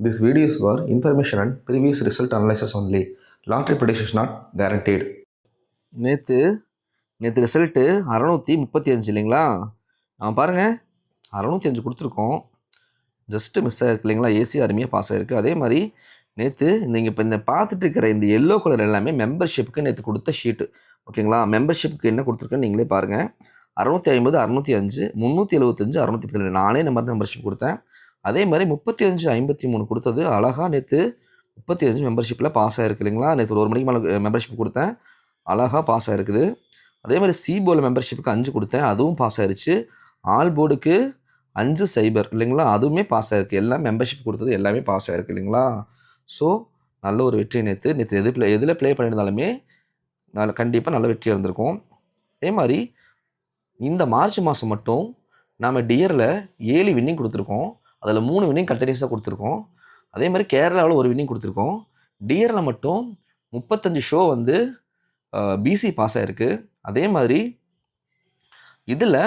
This video is for information and previous result analysis only. Long-term prediction is not guaranteed. நேற்று நேற்று result 635 இல்லைங்களா? பாருங்கள் 605 கொடுத்துருக்கோம். Just miss ஆகிருக்கு இல்லைங்களா? ஏசி அருமையாக பாஸ் ஆகிருக்கு. அதே மாதிரி நேற்று நீங்கள் இப்போ இந்த பார்த்துட்டு இருக்கிற இந்த எல்லோ கலர் எல்லாமே மெம்பர்ஷிப்புக்கு நேற்று கொடுத்த ஷீட்டு. ஓகேங்களா? மெம்பர்ஷிப்புக்கு என்ன கொடுத்துருக்குன்னு நீங்களே பாருங்கள். 650, 605, 375, 617 நானே நம்பர் தான் மெம்பர்ஷிப் கொடுத்தேன். அதே மாதிரி 35, 53 கொடுத்தது அழகாக நேற்று 35 மெம்பர்ஷிப்பில் பாஸ் ஆகிருக்கு இல்லைங்களா? நேற்று ஒரு மணிக்கு மேலே மெம்பர்ஷிப் கொடுத்தேன், அழகாக பாஸ் ஆகிருக்குது. அதே மாதிரி சி போர்டு மெம்பர்ஷிப்புக்கு 5 கொடுத்தேன், அதுவும் பாஸ் ஆகிருச்சு. ஆல் போர்டுக்கு 5 சைபர் இல்லைங்களா? அதுவுமே பாஸ் ஆகிருக்கு. எல்லாம் மெம்பர்ஷிப் கொடுத்தது எல்லாமே பாஸ் ஆகிருக்கு இல்லைங்களா? ஸோ நல்ல ஒரு வெற்றி நேற்று எதில் ப்ளே பண்ணியிருந்தாலுமே கண்டிப்பாக நல்ல வெற்றியாக இருந்திருக்கும். அதே மாதிரி இந்த மார்ச் மாதம் மட்டும் நாம் டியரில் 7 வின்னிங் கொடுத்துருக்கோம். அதில் 3 வின்னிங் கண்டினியூஸாக கொடுத்துருக்கோம். அதே மாதிரி கேரளாவில் 1 வின்னிங் கொடுத்துருக்கோம். டியரில் மட்டும் 35 ஷோ வந்து பிசி பாஸ் ஆகிருக்கு. அதே மாதிரி இதில்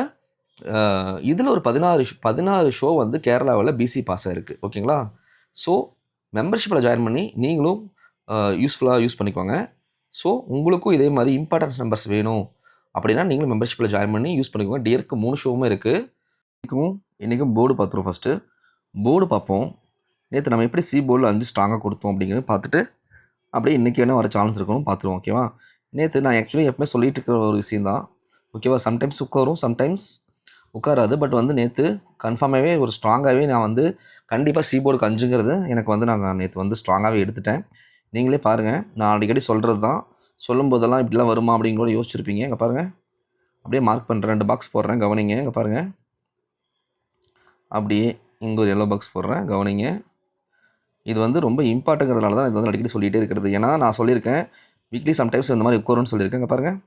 ஒரு 16 ஷோ வந்து கேரளாவில் பிசி பாஸ் ஆகிருக்கு. ஓகேங்களா? ஸோ மெம்பர்ஷிப்பில் ஜாயின் பண்ணி நீங்களும் யூஸ்ஃபுல்லாக யூஸ் பண்ணிக்கோங்க. ஸோ உங்களுக்கும் இதே மாதிரி இம்பார்ட்டன்ஸ் நம்பர்ஸ் வேணும் அப்படின்னா நீங்களும் மெம்பர்ஷிப்பில் ஜாயின் பண்ணி யூஸ் பண்ணிக்கோங்க. டியருக்கு 3 ஷோவுமே இருக்குது. இன்றைக்கும் போர்டு பார்த்துருவோம். ஃபஸ்ட்டு போர்டு பார்ப்போம். நேற்று நம்ம எப்படி சி போர்டில் 5 ஸ்ட்ராங்காக கொடுத்தோம் அப்படிங்கிறத பார்த்துட்டு அப்படியே இன்றைக்கி என்ன வர சான்ஸ் இருக்கணும் பார்த்துருவோம். ஓகேவா? நேற்று நான் ஆக்சுவலி எப்பவுமே சொல்லிட்டு இருக்கிற ஒரு விஷயம் தான். ஓகேவா? சம்டைம்ஸ் உட்காரும், சம்டைம்ஸ் உட்காராது. பட் வந்து நேற்று கன்ஃபார்மாகவே ஒரு ஸ்ட்ராங்காகவே நான் வந்து கண்டிப்பாக சி போர்டுக்கு 5ங்கிறது எனக்கு வந்து நான் நேற்று வந்து ஸ்ட்ராங்காகவே எடுத்துட்டேன். நீங்களே பாருங்கள், நான் அடிக்கடி சொல்கிறது தான். சொல்லும் போதெல்லாம் இப்படிலாம் வருமா அப்படின்னு கூட யோசிச்சிருப்பீங்க. இங்கே பாருங்கள், அப்படியே மார்க் பண்ணுறேன், 2 பாக்ஸ் போடுறேன், கவனிங்க. இங்கே பாருங்கள், அப்படியே இங்கே ஒரு எல்லோ பாக்ஸ் போடுறேன், கவனிங்க. இது வந்து ரொம்ப இம்பார்ட்டங்கிறதுனால தான் இது வந்து அடிக்கடி சொல்லிகிட்டே இருக்கிறது. ஏன்னா நான் சொல்லியிருக்கேன் வீக்லி சம்டைம்ஸ் இந்த மாதிரி உட்காருன்னு சொல்லியிருக்கேன். இங்கே பாருங்கள்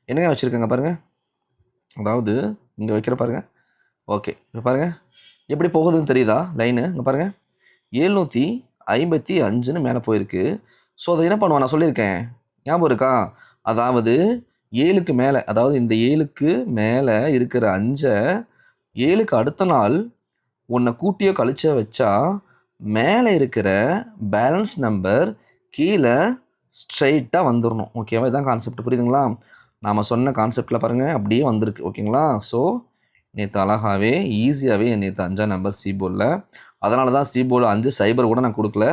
என்னங்க வச்சுருக்கேங்க பாருங்கள், அதாவது இங்கே வைக்கிற பாருங்கள். ஓகே, இப்போ பாருங்கள் எப்படி போகுதுன்னு தெரியுதா லைனு? இங்கே பாருங்கள் 755ன்னு மேலே போயிருக்கு. ஸோ அதை என்ன பண்ணுவோம், நான் சொல்லியிருக்கேன் ஞாபகம் இருக்கா? அதாவது 7க்கு மேலே, அதாவது இந்த 7க்கு மேலே இருக்கிற 5 7க்கு அடுத்த நாள் உன்னை கூட்டியோ கழிச்சோ வச்சா மேலே இருக்கிற பேலன்ஸ் நம்பர் கீழே ஸ்ட்ரைட்டாக வந்துடணும். ஓகேவா? இதுதான் கான்செப்ட். புரியுதுங்களா? நாம் சொன்ன கான்செப்டில் பாருங்கள் அப்படியே வந்திருக்கு. ஓகேங்களா? ஸோ நேற்று அழகாகவே ஈஸியாகவே நேற்று 5ஆம் நம்பர் சி போர்டில், அதனால தான் சி போர்டு 5 சைபர் கூட நான் கொடுக்கல,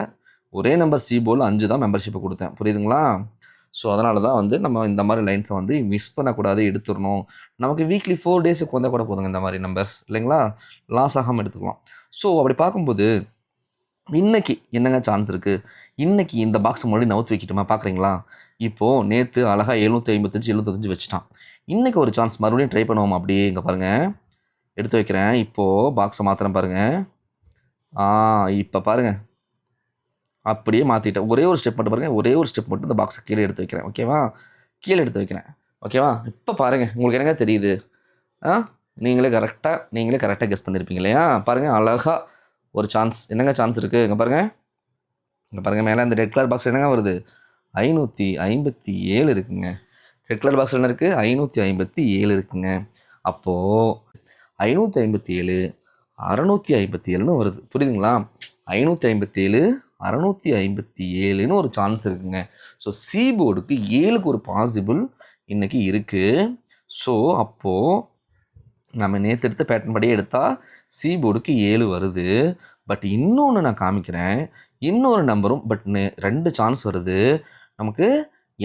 ஒரே நம்பர் சி போர்டில் 5 தான் மெம்பர்ஷிப்பை கொடுத்தேன். புரியுதுங்களா? ஸோ அதனால தான் வந்து நம்ம இந்த மாதிரி லைன்ஸை வந்து மிஸ் பண்ணக்கூடாது, எடுத்துடணும். நமக்கு வீக்லி 4 டேஸுக்கு வந்தால் கூட போதுங்க இந்த மாதிரி நம்பர்ஸ் இல்லைங்களா? லாஸ் ஆகாமல் எடுத்துக்கலாம். ஸோ அப்படி பார்க்கும்போது இன்றைக்கி என்னங்க சான்ஸ் இருக்குது? இன்றைக்கி இந்த பாக்ஸ் முன்னாடி நவுத்து வைக்கிட்டுமா பார்க்குறீங்களா? இப்போது நேற்று அழகாக 755 75 வச்சுட்டான். இன்றைக்கி ஒரு சான்ஸ் மறுபடியும் ட்ரை பண்ணுவோம். அப்படியே இங்கே பாருங்கள் எடுத்து வைக்கிறேன். இப்போது பாக்ஸை மாற்றுறேன் பாருங்கள். இப்போ பாருங்கள் அப்படியே மாற்றிட்டேன். ஒரே ஒரு ஸ்டெப் மட்டும் பாருங்கள், ஒரே ஒரு ஸ்டெப் மட்டும் இந்த பாக்ஸை கீழே எடுத்து வைக்கிறேன். ஓகேவா? கீழே எடுத்து வைக்கிறேன். ஓகேவா? இப்போ பாருங்கள் உங்களுக்கு என்னங்க தெரியுது? நீங்களே கரெக்டாக கெஸ் பண்ணியிருப்பீங்க இல்லையா? பாருங்கள் அழகாக ஒரு சான்ஸ். என்னங்க சான்ஸ் இருக்குது? இங்கே பாருங்கள் மேலே இந்த ரெட் கலர் பாக்ஸ் என்னங்க வருது? 557 இருக்குங்க. ரெட் கலர் பாக்ஸ் என்ன இருக்குது? 557 இருக்குங்க. அப்போது 557 657ன்னு வருது. புரியுதுங்களா? 557 657ன்னு ஒரு சான்ஸ் இருக்குங்க. ஸோ சி போர்டுக்கு 7க்கு ஒரு பாசிபிள் இன்றைக்கி இருக்குது. ஸோ அப்போது நம்ம நேற்று எடுத்த பேட்டர்ன் படியே எடுத்தால் சி போர்டுக்கு 7 வருது. பட் இன்னொன்று நான் காமிக்கிறேன், இன்னொரு நம்பரும் பட் 2 சான்ஸ் வருது. நமக்கு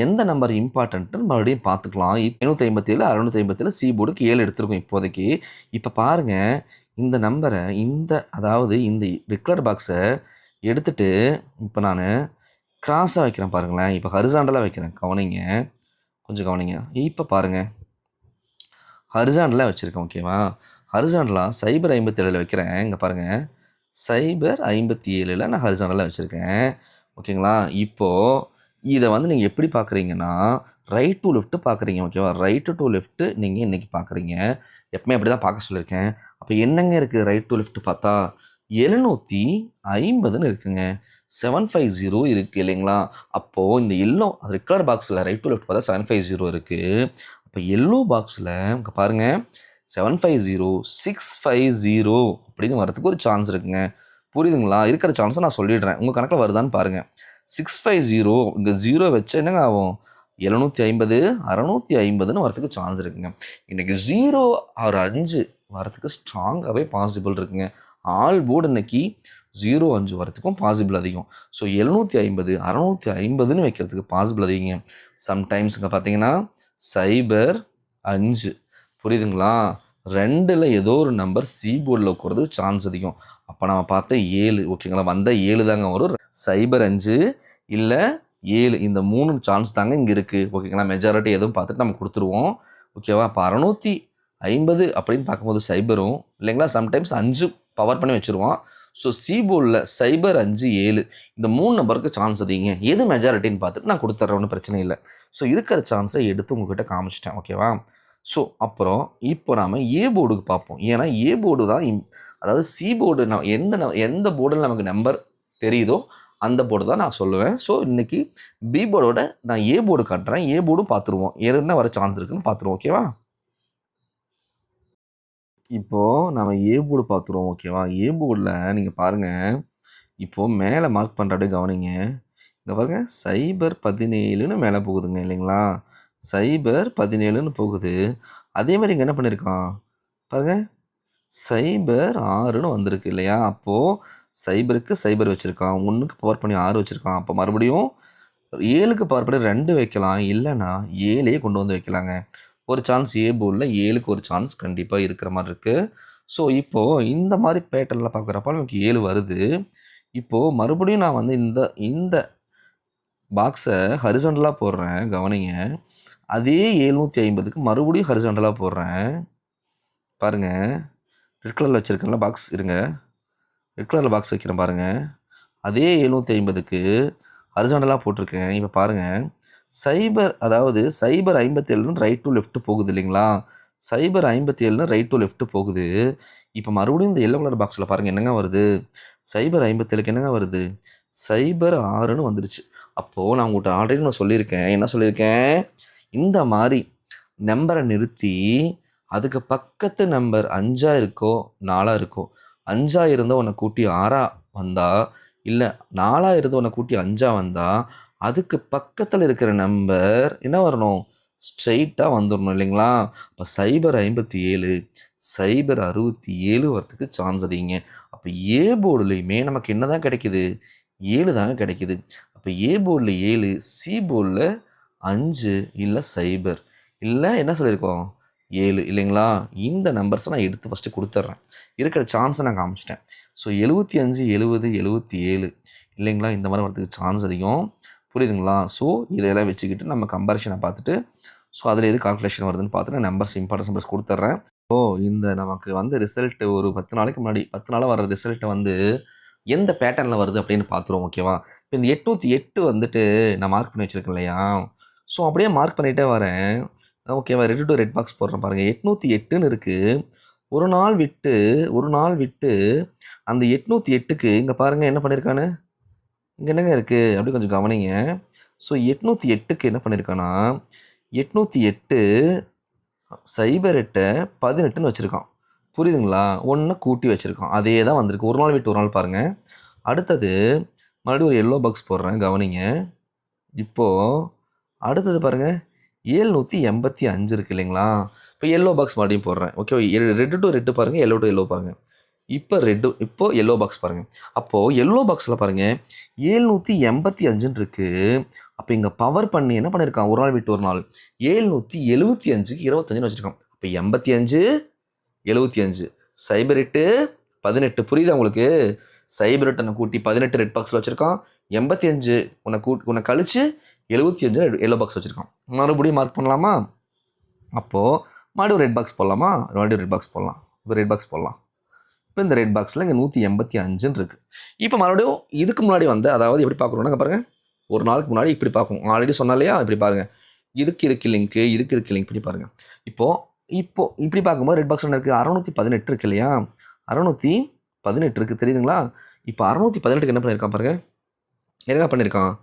எந்த நம்பர் இம்பார்ட்டன்ட்டு மறுபடியும் பார்த்துக்கலாம். 557 657 சி போர்டுக்கு 7 எடுத்துருக்கோம் இப்போதைக்கு. இப்போ பாருங்கள் இந்த நம்பரை அதாவது இந்த ரெகுலர் பாக்ஸை எடுத்துகிட்டு இப்போ நான் கிராஸாக வைக்கிறேன் பாருங்களேன். இப்போ ஹரிசாண்டலாக வைக்கிறேன், கவனிங்க, கொஞ்சம் கவனிங்க. இப்போ பாருங்கள் ஹரிசாண்டலாக வச்சுருக்கேன். ஓகேவா? ஹரிசாண்டலாக சைபர் 57 வைக்கிறேன். இங்கே பாருங்கள் சைபர் 57 நான் ஹரிசாண்டலாக வச்சுருக்கேன். ஓகேங்களா? இப்போது இதை வந்து நீங்கள் எப்படி பார்க்குறீங்கன்னா ரைட் டு லெஃப்ட்டு பார்க்குறீங்க. ஓகேவா? ரைட்டு டு லெஃப்ட்டு நீங்கள் இன்றைக்கி பார்க்குறீங்க. எப்பவுமே அப்படி தான் பார்க்க சொல்லியிருக்கேன். அப்போ என்னங்க இருக்குது ரைட் டு லெஃப்ட்டு பார்த்தா 750ன்னு இருக்குங்க. 750 இருக்குது இல்லைங்களா? அப்போது இந்த எல்லோ ரெகுலர் பாக்ஸில் ரைட் டு லெஃப்ட் பார்த்தா 750 இருக்குது. அப்போ எல்லோ பாக்ஸில் இங்கே பாருங்கள் 750 650 அப்படின்னு வரதுக்கு ஒரு சான்ஸ் இருக்குங்க. புரியுதுங்களா? இருக்கிற சான்ஸை நான் சொல்லிடுறேன். உங்கள் கணக்கில் வருதான்னு பாருங்கள். 650 இங்கே 0 வச்சு என்னங்க ஆகும்? 750 650ன்னு வரதுக்கு சான்ஸ் இருக்குங்க. இன்னைக்கு 0 ஆர் 5 வரதுக்கு ஸ்ட்ராங்காகவே பாசிபிள் இருக்குங்க. ஆல் போர்டு இன்னைக்கு 0 5 வரதுக்கும் பாசிபிள் அதிகம். ஸோ 750 650ன்னு வைக்கிறதுக்கு பாசிபிள் அதிகங்க. சம்டைம்ஸ் இங்கே பார்த்தீங்கன்னா 0 5 புரியுதுங்களா? 2ல் ஏதோ ஒரு நம்பர் சி போர்டில் உட்காரதுக்கு சான்ஸ் அதிகம். அப்போ நம்ம பார்த்த 7 ஓகேங்களா? வந்த 7 தாங்க வரும். 0 5 இல்லை 7 இந்த 3 சான்ஸ் தாங்க இங்கே இருக்குது ஓகேங்களா? மெஜாரிட்டி எதுவும் பார்த்துட்டு நம்ம கொடுத்துருவோம் ஓகேவா? அப்போ 650 அப்படின்னு பார்க்கும்போது 0 இல்லைங்களா? சம்டைம்ஸ் 5 பவர் பண்ணி வச்சுருவோம். ஸோ சி போர்டில் 0 5 7 இந்த 3 நம்பருக்கு சான்ஸ் அதிகங்க. எது மெஜாரிட்டின்னு பார்த்துட்டு நான் கொடுத்துட்றேன், ஒன்றும் பிரச்சனை இல்லை. ஸோ இருக்கிற சான்ஸை எடுத்து உங்ககிட்ட காமிச்சிட்டேன் ஓகேவா? ஸோ அப்புறம் இப்போ நாம் ஏ போர்டுக்கு பார்ப்போம். ஏன்னா ஏ போர்டு தான் அதாவது சி போர்டு எந்த போர்டில் நமக்கு நம்பர் தெரியுதோ அந்த போர்டு தான் நான் சொல்லுவேன். ஸோ இன்றைக்கி பி போர்டோட நான் ஏ போர்டு காட்டுறேன். ஏ போர்டும் பார்த்துருவோம், என்ன வர சான்ஸ் இருக்குன்னு பார்த்துருவோம் ஓகேவா? இப்போது நம்ம ஏ போர்டு பார்த்துருவோம் ஓகேவா? ஏ போர்டில் நீங்கள் பாருங்கள், இப்போது மேலே மார்க் பண்ணுற அப்படியே கவனிங்க. இங்கே பாருங்கள் 0 17ன்னு மேலே போகுதுங்க இல்லைங்களா? 0 17ன்னு போகுது. அதே மாதிரி இங்கே என்ன பண்ணியிருக்கான் பாருங்கள், 0 6ன்னு வந்திருக்கு இல்லையா? அப்போது 0க்கு 0 வச்சுருக்கான், 1க்கு பவர் பண்ணி 6 வச்சுருக்கான். அப்போ மறுபடியும் 7க்கு பவர் பண்ணி 2 வைக்கலாம், இல்லைன்னா 7 கொண்டு வந்து வைக்கலாங்க. ஒரு சான்ஸ் ஏ போர்டில் 7க்கு ஒரு சான்ஸ் கண்டிப்பாக இருக்கிற மாதிரி இருக்குது. ஸோ இப்போது இந்த மாதிரி பேட்டர்னில் பார்க்குறப்ப நமக்கு 7 வருது. இப்போது மறுபடியும் நான் வந்து இந்த பாக்ஸை ஹரிசாண்டலாக போடுறேன் கவனிங்க. அதே 750க்கு மறுபடியும் ஹரிசாண்டலாக போடுறேன் பாருங்கள். ரெட் கலரில் வச்சுருக்கேன்ல பாக்ஸ், இருங்க ரெட் கலரில் பாக்ஸ் வைக்கிறேன் பாருங்கள். அதே 750க்கு ஹரிசாண்டலாக போட்டிருக்கேன். இப்போ பாருங்கள் 0 அதாவது 057ன்னு ரைட் டு லெஃப்ட் போகுது இல்லைங்களா? 057ன்னு ரைட் டு லெஃப்ட் போகுது. இப்போ மறுபடியும் இந்த எல்லோ கலர் பாக்ஸில் பாருங்கள் என்னங்க வருது? 057க்கு என்னங்க வருது? 06ன்னு வந்துடுச்சு. அப்போது நான் உங்கள்கிட்ட ஆல்ரெடி நான் சொல்லியிருக்கேன், என்ன சொல்லியிருக்கேன்? இந்த மாதிரி நம்பரை நிறுத்தி அதுக்கு பக்கத்து நம்பர் 5 இருக்கோ 4 இருக்கோ, 5 இருந்தால் உன்னை கூட்டி 6 வந்தா, இல்லை 4 இருந்தால் உன்னை கூட்டி 5 வந்தா, அதுக்கு பக்கத்தில் இருக்கிற நம்பர் என்ன வரணும்? ஸ்ட்ரெயிட்டாக வந்துடணும் இல்லைங்களா? அப்போ 057 067 வரத்துக்கு சான்ஸ் அதிகங்க. அப்போ ஏ போர்டுலேயுமே நமக்கு என்ன தான் கிடைக்குது? 7 தாங்க கிடைக்குது. அப்போ ஏ போர்டில் 7, சி போர்டில் 5 இல்லை 0 இல்லை என்ன சொல்லியிருக்கோம்? 7 இல்லைங்களா? இந்த நம்பர்ஸை நான் எடுத்து ஃபஸ்ட்டு கொடுத்துட்றேன். இருக்கிற சான்ஸை நான் காமிச்சிட்டேன். ஸோ 75 70 77 இல்லைங்களா? இந்த மாதிரி வரதுக்கு சான்ஸ் அதிகம். புரியுதுங்களா? ஸோ இதெல்லாம் வச்சுக்கிட்டு நம்ம கம்பேரிஷனை பார்த்துட்டு, ஸோ அதில் எது கால்குலேஷன் வருதுன்னு பார்த்துட்டு நம்பர்ஸ் இம்பார்ட்டன்ஸ் நம்பர்ஸ் கொடுத்துட்றேன். ஸோ இந்த நமக்கு வந்து ரிசல்ட்டு ஒரு 10 நாளைக்கு முன்னாடி 10 நாளாக வர ரிசல்ட்டை வந்து எந்த பேட்டர்னில் வருது அப்படின்னு பார்த்துருவோம் ஓகேவா? இப்போ இந்த 808 வந்துட்டு நான் மார்க் பண்ணி வச்சுருக்கேன் இல்லையா? ஸோ அப்படியே மார்க் பண்ணிகிட்டே வரேன் ஓகேவா? ரெட் டு ரெட் பாக்ஸ் போடுறேன் பாருங்கள். 808ன்னு இருக்குது. ஒரு நாள் விட்டு அந்த 808க்கு இங்கே பாருங்கள் என்ன பண்ணியிருக்கான்னு, இங்கே என்னங்க இருக்குது அப்படி கொஞ்சம் கவனிங்க. ஸோ 808க்கு என்ன பண்ணியிருக்கான்னா 808 08 18ன்னு வச்சுருக்கான். புரியுதுங்களா? ஒன்று கூட்டி வச்சுருக்கான். அதே தான் வந்திருக்கு. ஒரு நாள் விட்டு ஒரு நாள் பாருங்கள். அடுத்தது மறுபடியும் ஒரு எல்லோ பாக்ஸ் போடுறேன் கவனிங்க. இப்போது அடுத்தது பாருங்கள் 785 இருக்குது இல்லைங்களா? இப்போ எல்லோ பாக்ஸ் மறுபடியும் போடுறேன் ஓகே. ரெட்டு டு ரெட்டு பாருங்கள், எல்லோ டு எல்லோ பாருங்கள். இப்போ எல்லோ பாக்ஸ் பாருங்கள். அப்போது எல்லோ பாக்ஸில் பாருங்கள் 785ன்னு இருக்குது. அப்போ இங்கே பவர் பண்ணி என்ன பண்ணியிருக்கான்? ஒரு நாள் விட்டு ஒரு நாள் 775க்கு 25ன்னு வச்சுருக்கான். அப்போ 85 75 08 18 புரியுதா உங்களுக்கு? 08 கூட்டி 18 ரெட் பாக்ஸில் வச்சுருக்கான். 85 உன்னை கழிச்சு 75 எல்லோ பாக்ஸ் வச்சுருக்கான். மறுபடியும் மார்க் பண்ணலாமா? அப்போது மறுபடியும் ரெட் பாக்ஸ் போடலாமா? மறுபடியும் ரெட் பாக்ஸ் போடலாம். இப்போ ரெட் பாக்ஸ் போடலாம். இப்போ இந்த ரெட் பாக்ஸில் இங்கே 185ன்னு இருக்குது. இப்போ மறுபடியும் இதுக்கு முன்னாடி வந்து அதாவது எப்படி பார்க்குறோன்னா பாருங்கள், ஒரு நாளுக்கு முன்னாடி இப்படி பார்க்கணும். ஆல்ரெடி சொன்னா இல்லையா? இப்படி பாருங்கள், இதுக்கு லிங்க்கு இப்படி பாருங்கள். இப்போது இப்படி பார்க்கும்போது ரெட் பாக்ஸ் ஒன்று இருக்குது. 618 இருக்குது இல்லையா? 618 இருக்குது தெரியுதுங்களா? இப்போ 618க்கு என்ன பண்ணியிருக்கான் பாருங்கள், என்ன பண்ணியிருக்கான்?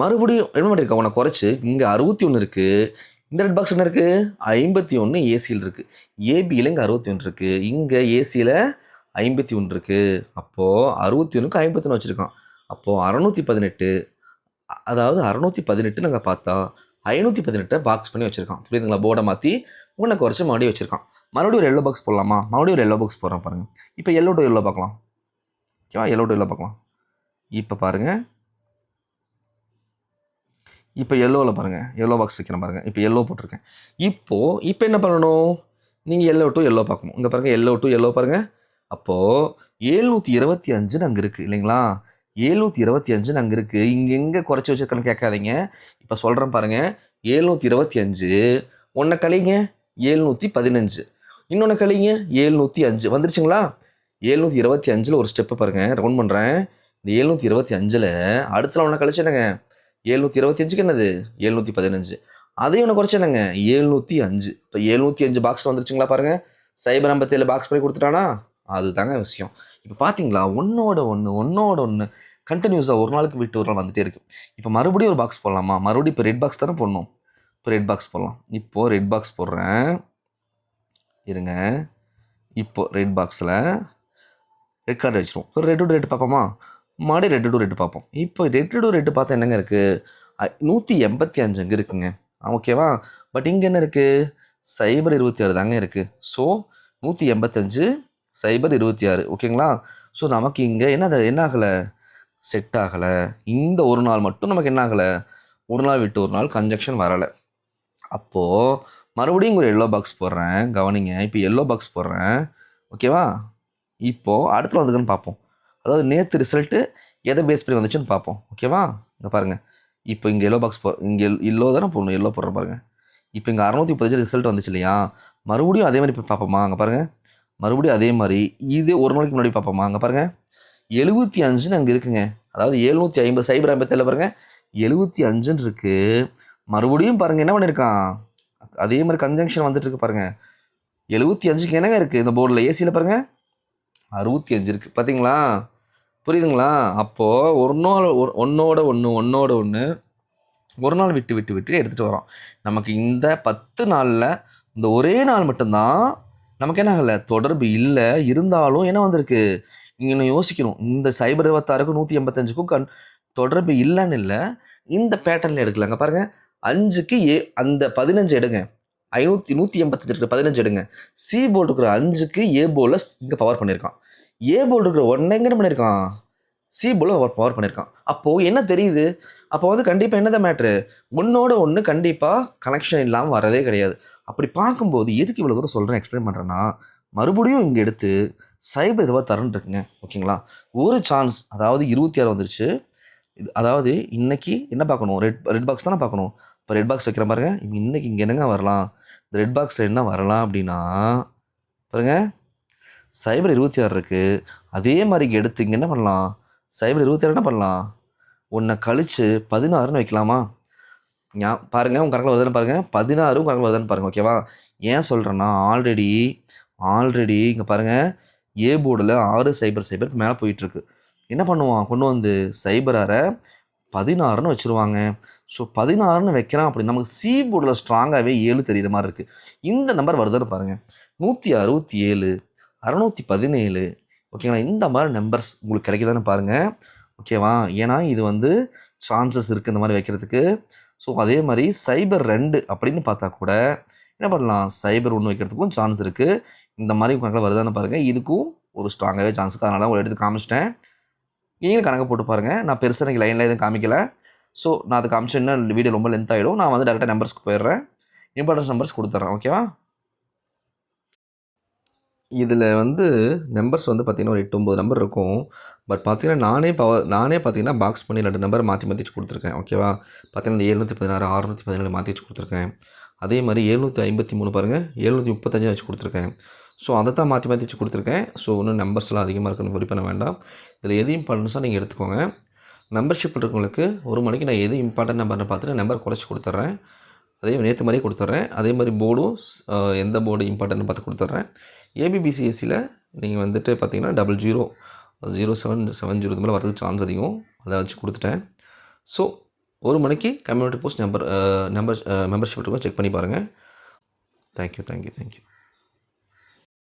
மறுபடியும் என்ன பண்ணியிருக்கான்? உன்னை குறைச்சி இங்கே 61 இருக்குது. இந்த ரெட் பாக்ஸ் என்ன இருக்குது? 51 ஏசியில் இருக்குது. ஏபியில் இங்கே 61 இருக்குது. இங்கே ஏசியில் 51 இருக்குது. அப்போது 61க்கு 51 வச்சுருக்கான். அப்போது 618, அதாவது 618 நாங்கள் பார்த்தா 518 பாக்ஸ் பண்ணி வச்சுருக்கான். புரியுதுங்களா? போர்டை மாற்றி ஒன்றை குறைச்சி மறுபடியும் வச்சுருக்கான். மறுபடியும் ஒரு எல்லோ பாக்ஸ் போடலாமா? மறுபடியும் ஒரு எல்லோ பாக்ஸ் போடுறேன் பாருங்கள். இப்போ எல்லோ டு எல்லோ பார்க்கலாம். ஓகேவா? எல்லோ டு எல்லோ பார்க்கலாம். இப்போ பாருங்கள், இப்போ எல்லோவில் பாருங்கள், எல்லோ பாக்ஸ் வைக்கிறேன் பாருங்கள். இப்போ எல்லோ போட்டிருக்கேன். இப்போ என்ன பண்ணணும்? நீங்கள் எல்லோ டு எல்லோ பார்க்கணும். இங்கே பாருங்கள், எல்லோ டு எல்லோ பாருங்கள். அப்போது 725 அங்கே இருக்குது இல்லைங்களா? 725 அங்கே இருக்குது. இங்கே எங்கே குறைச்சி வச்சுருக்கேன்னு கேட்காதீங்க. இப்போ சொல்கிறேன் பாருங்கள். 725 ஒன்றை கழிங்க 715, இன்னொன்று கழிங்க 705 வந்துருச்சுங்களா? 725 ஒரு ஸ்டெப்பு பாருங்கள், ரவுண்ட் பண்ணுறேன். இந்த 725 அடுத்த ஒன்றை கழிச்சு என்னங்க 725க்கு என்னது 715, அதையும் ஒன்று குறைச்சி என்னங்க 705. இப்போ 705 பாக்ஸ் வந்துருச்சுங்களா பாருங்கள். சைபர் 57 பாக்ஸ் பண்ணி கொடுத்துட்டானா? அதுதாங்க விஷயம். இப்போ பார்த்தீங்களா, ஒன்றோட ஒன்று கண்டினியூஸாக ஒரு நாளுக்கு விட்டு ஒரு நாள் வந்துகிட்டே இருக்குது. இப்போ மறுபடியும் ஒரு பாக்ஸ் போடலாமா? மறுபடியும் இப்போ ரெட் பாக்ஸ் தானே போடணும். இப்போ ரெட் பாக்ஸ் போடலாம். இப்போது ரெட் பாக்ஸ் போடுறேன் இருங்க. இப்போது ரெட் பாக்ஸில் ரெட் கலர் வச்சுருவோம். இப்போ ரெட்டு டு ரெட்டு பார்ப்போமா? மறுபடியும் ரெட்டு டு ரெட்டு பார்ப்போம். இப்போ ரெட்டு டு ரெட்டு பார்த்தா என்னங்க இருக்குது? 185 அங்கே இருக்குங்க. ஓகேவா? பட் இங்கே என்ன இருக்குது? சைபர் 26 தாங்க இருக்குது. ஸோ 185 சைபர் 26 ஓகேங்களா? ஸோ நமக்கு இங்கே என்ன ஆகலை? செட் ஆகலை. இந்த ஒரு நாள் மட்டும் நமக்கு என்ன ஆகலை? ஒரு நாள் விட்டு ஒரு நாள் கன்ஜெக்ஷன் வரலை. அப்போது மறுபடியும் ஒரு எல்லோ பாக்ஸ் போடுறேன், கவனிங்க. இப்போ எல்லோ பாக்ஸ் போடுறேன், ஓகேவா? இப்போது அடுத்த வந்துக்குன்னு பார்ப்போம். அதாவது நேற்று ரிசல்ட்டு எதை பேஸ் பண்ணி வந்துச்சுன்னு பார்ப்போம், ஓகேவா? இங்கே பாருங்கள். இப்போ இங்கே எல்லோ பாக்ஸ் இங்கே எல்லோ தானே போடணும், எல்லோ போடுற பாருங்கள். இப்போ இங்கே 635 ரிசல்ட் வந்துச்சு இல்லையா? மறுபடியும் அதே மாதிரி இப்போ பார்ப்போமா? அங்கே பாருங்கள், மறுபடியும் அதே மாதிரி இது ஒரு நாளைக்கு முன்னாடி பார்ப்போமா? அங்கே பாருங்கள், 75 அங்கே இருக்குங்க. அதாவது 750 சைபர் 57 பாருங்கள், 75 இருக்குது. மறுபடியும் பாருங்கள் என்ன பண்ணியிருக்கான்? அதே மாதிரி கன்ஜங்ஷன் வந்துட்டு இருக்கு பாருங்கள். 75க்கு என்னங்க இருக்குது இந்த போர்டில்? ஏசியில் பாருங்கள் 65 இருக்குது. பார்த்தீங்களா? புரியுதுங்களா? அப்போது ஒன்றோட ஒன்று ஒரு நாள் விட்டு எடுத்துகிட்டு வரோம். நமக்கு இந்த 10 நாளில் இந்த ஒரே நாள் மட்டும்தான் நமக்கு என்ன ஆகலை? தொடர்பு இல்லை. இருந்தாலும் என்ன வந்திருக்கு? நீங்கள் யோசிக்கணும். இந்த சைபர் 26க்கும் 185க்கும் தொடர்பு இல்லைன்னு இல்லை, இந்த பேட்டர்னில் எடுக்கலாங்க. பாருங்கள், 5க்கு அந்த 15 எடுங்க, 185 இருக்கிற 15 எடுங்க. சி போர்டு இருக்கிற 5க்கு ஏ போர்டில் இங்கே பவர் பண்ணியிருக்கான். ஏ போர்டு இருக்கிற ஒன்றை எங்கே பண்ணியிருக்கான்? சி போர்டில் பவர் பண்ணியிருக்கான். அப்போது என்ன தெரியுது? அப்போ வந்து கண்டிப்பாக என்னதான் மேட்ரு? ஒன்றோட ஒன்று கண்டிப்பாக கனெக்ஷன் இல்லாமல் வரதே கிடையாது. அப்படி பார்க்கும்போது எதுக்கு இவ்வளோ தூரம் சொல்கிறேன், எக்ஸ்பிளைன் பண்ணுறேன்னா, மறுபடியும் இங்கே எடுத்து சைபர் 26 இருக்குங்க, ஓகேங்களா? ஒரு சான்ஸ், அதாவது 26 வந்துருச்சு. அதாவது இன்னைக்கு என்ன பார்க்கணும்? ரெட் பாக்ஸ் தானே பார்க்கணும். இப்போ ரெட் பாக்ஸ் வைக்கிற பாருங்க. இன்னைக்கு இங்கே என்னங்க வரலாம்? இந்த ரெட் பாக்ஸில் என்ன வரலாம் அப்படின்னா பாருங்க, சைபர் 26 இருக்குது. அதே மாதிரி இங்கே எடுத்து இங்கே என்ன பண்ணலாம்? சைபர் 26 என்ன பண்ணலாம்? ஒன்றை கழித்து 16ன்னு வைக்கலாமா? பாருங்கள், உங்கள் கணக்கில் வருதுன்னு பாருங்கள். 16 கணக்கில் வருதுன்னு பாருங்கள், ஓகேவா? ஏன் சொல்கிறேன்னா, ஆல்ரெடி இங்கே பாருங்கள், ஏ போர்டில் 6 சைபர் மேலே போயிட்டுருக்கு. என்ன பண்ணுவான்? கொண்டு வந்து சைபர் 16ன்னு வச்சுருவாங்க. ஸோ 16ன்னு வைக்கிறான். அப்படி நமக்கு சி போர்டில் ஸ்ட்ராங்காகவே 7 தெரியுற மாதிரி இருக்குது. இந்த நம்பர் வருதுன்னு பாருங்கள், 167, 617, ஓகேங்களா? இந்த மாதிரி நம்பர்ஸ் உங்களுக்கு கிடைக்குதான்னு பாருங்கள், ஓகேவா? ஏன்னா இது வந்து சான்சஸ் இருக்குது இந்த மாதிரி வைக்கிறதுக்கு. ஸோ அதே மாதிரி சைபர் 2 அப்படின்னு பார்த்தா கூட என்ன பண்ணலாம்? சைபர் 1 வைக்கிறதுக்கும் சான்ஸ் இருக்குது. இந்த மாதிரி கணக்கில் வருதான்னு பாருங்கள். இதுக்கும் ஒரு ஸ்ட்ராங்காகவே சான்ஸ் இருக்குது. அதனால உங்களுக்கு எடுத்து காமிச்சிட்டேன். நீங்களும் கணக்கு போட்டு பாருங்கள். நான் பெருசாக எனக்கு லைனில் எதுவும் காமிக்கலை. ஸோ நான் அது காமிச்சேன்னா வீடியோ ரொம்ப லென்த் ஆகிடும். நான் வந்து டேரெக்டாக நம்பர்ஸ்க்கு போயிடுறேன். இம்பார்ட்டன்ஸ் நம்பர்ஸ் கொடுத்துட்றேன், ஓகேவா? இதில் வந்து நம்பர்ஸ் வந்து பார்த்திங்கன்னா ஒரு 8-9 நம்பர் இருக்கும். பட் பார்த்திங்கன்னா நானே பார்த்திங்கன்னா பாக்ஸ் பண்ணி 2 நம்பர் மாற்றி வச்சு கொடுத்துருக்கேன், ஓகேவா? பார்த்திங்கன்னா இந்த 716, 617 மாற்றி வச்சு கொடுத்துருக்கேன். அதே மாதிரி 753 பாருங்கள், 735 வச்சு கொடுத்துருக்கேன். ஸோ அதை தான் மாற்றி வச்சு கொடுத்துருக்கேன். ஸோ இன்னும் நம்பர்ஸ்லாம் அதிகமாக இருக்குன்னு worry பண்ண வேண்டாம். இதில் எது இம்பார்ட்டன்ஸாக நீங்கள் எடுத்துக்கோங்க. மெம்பர்ஷிப் இருக்கவங்களுக்கு ஒரு மணிக்கு நான் எது இம்பார்ட்டன்ட் நம்பர்னு பார்த்துட்டு நம்பர் குறைச்சி கொடுத்துட்றேன். அதே நேற்று மாதிரியே கொடுத்துட்றேன். அதே மாதிரி போர்டும் எந்த போர்டு இம்பார்ட்டன்ட்னு பார்த்து கொடுத்துட்றேன். ஏபிபிசிஎஸ்சியில் நீங்கள் வந்துட்டு பார்த்தீங்கன்னா 000770 இது மேலே வரதுக்கு சான்ஸ் அதிகம். அதை வச்சு கொடுத்துட்டேன். ஸோ ஒரு மணிக்கு கம்யூனிட்டி போஸ்ட் மெம்பர்ஷிப் இருக்கும், செக் பண்ணி பாருங்கள். தேங்க்யூ.